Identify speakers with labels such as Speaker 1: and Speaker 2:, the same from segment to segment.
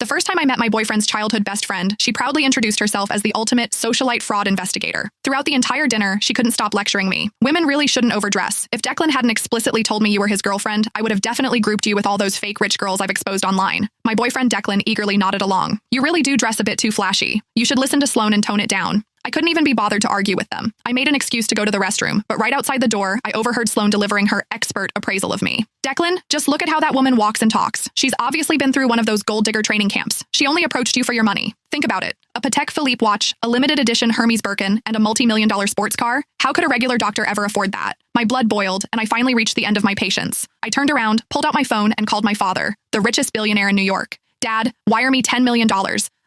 Speaker 1: The first time I met my boyfriend's childhood best friend, she proudly introduced herself as the ultimate socialite fraud investigator. Throughout the entire dinner, she couldn't stop lecturing me. Women really shouldn't overdress. If Declan hadn't explicitly told me you were his girlfriend, I would have definitely grouped you with all those fake rich girls I've exposed online. My boyfriend Declan eagerly nodded along. You really do dress a bit too flashy. You should listen to Sloane and tone it down. I couldn't even be bothered to argue with them. I made an excuse to go to the restroom, but right outside the door, I overheard Sloane delivering her expert appraisal of me. Declan, just look at how that woman walks and talks. She's obviously been through one of those gold digger training camps. She only approached you for your money. Think about it. A Patek Philippe watch, a limited edition Hermes Birkin, and a multi-million-dollar sports car? How could a regular doctor ever afford that? My blood boiled, and I finally reached the end of my patience. I turned around, pulled out my phone, and called my father, the richest billionaire in New York. Dad, wire me $10 million.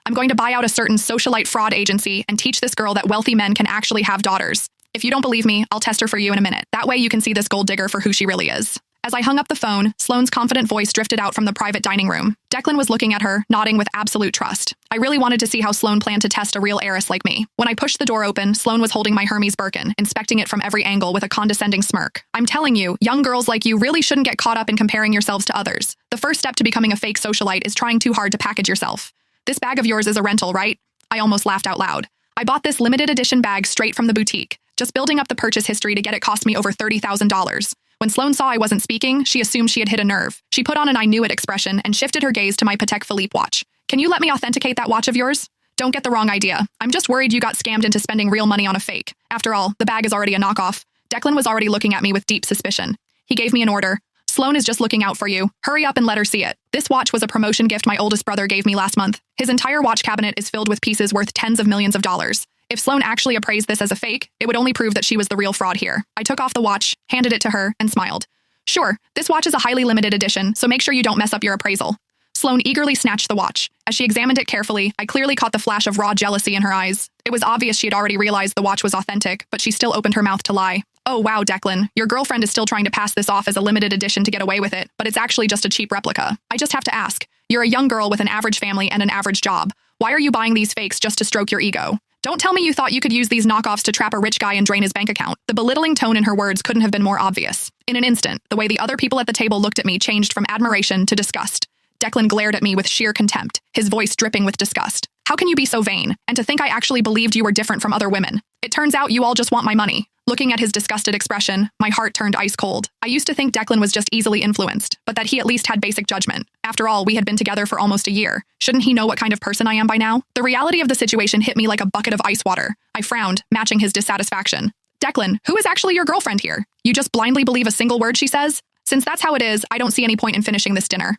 Speaker 1: I'm going to buy out a certain socialite fraud agency and teach this girl that wealthy men can actually have daughters. If you don't believe me, I'll test her for you in a minute. That way you can see this gold digger for who she really is. As I hung up the phone, Sloane's confident voice drifted out from the private dining room. Declan was looking at her, nodding with absolute trust. I really wanted to see how Sloane planned to test a real heiress like me. When I pushed the door open, Sloane was holding my Hermes Birkin, inspecting it from every angle with a condescending smirk. I'm telling you, young girls like you really shouldn't get caught up in comparing yourselves to others. The first step to becoming a fake socialite is trying too hard to package yourself. This bag of yours is a rental, right? I almost laughed out loud. I bought this limited edition bag straight from the boutique. Just building up the purchase history to get it cost me over $30,000. When Sloane saw I wasn't speaking, she assumed she had hit a nerve. She put on an I knew it expression and shifted her gaze to my Patek Philippe watch. Can you let me authenticate that watch of yours? Don't get the wrong idea. I'm just worried you got scammed into spending real money on a fake. After all, the bag is already a knockoff. Declan was already looking at me with deep suspicion. He gave me an order. Sloane is just looking out for you. Hurry up and let her see it. This watch was a promotion gift my oldest brother gave me last month. His entire watch cabinet is filled with pieces worth tens of millions of dollars. If Sloane actually appraised this as a fake, it would only prove that she was the real fraud here. I took off the watch, handed it to her, and smiled. Sure, this watch is a highly limited edition, so make sure you don't mess up your appraisal. Sloane eagerly snatched the watch. As she examined it carefully, I clearly caught the flash of raw jealousy in her eyes. It was obvious she had already realized the watch was authentic, but she still opened her mouth to lie. Oh wow, Declan, your girlfriend is still trying to pass this off as a limited edition to get away with it, but it's actually just a cheap replica. I just have to ask, you're a young girl with an average family and an average job. Why are you buying these fakes just to stroke your ego? Don't tell me you thought you could use these knockoffs to trap a rich guy and drain his bank account. The belittling tone in her words couldn't have been more obvious. In an instant, the way the other people at the table looked at me changed from admiration to disgust. Declan glared at me with sheer contempt, his voice dripping with disgust. How can you be so vain? And to think I actually believed you were different from other women. It turns out you all just want my money. Looking at his disgusted expression, my heart turned ice cold. I used to think Declan was just easily influenced, but that he at least had basic judgment. After all, we had been together for almost a year. Shouldn't he know what kind of person I am by now? The reality of the situation hit me like a bucket of ice water. I frowned, matching his dissatisfaction. Declan, who is actually your girlfriend here? You just blindly believe a single word she says? Since that's how it is, I don't see any point in finishing this dinner.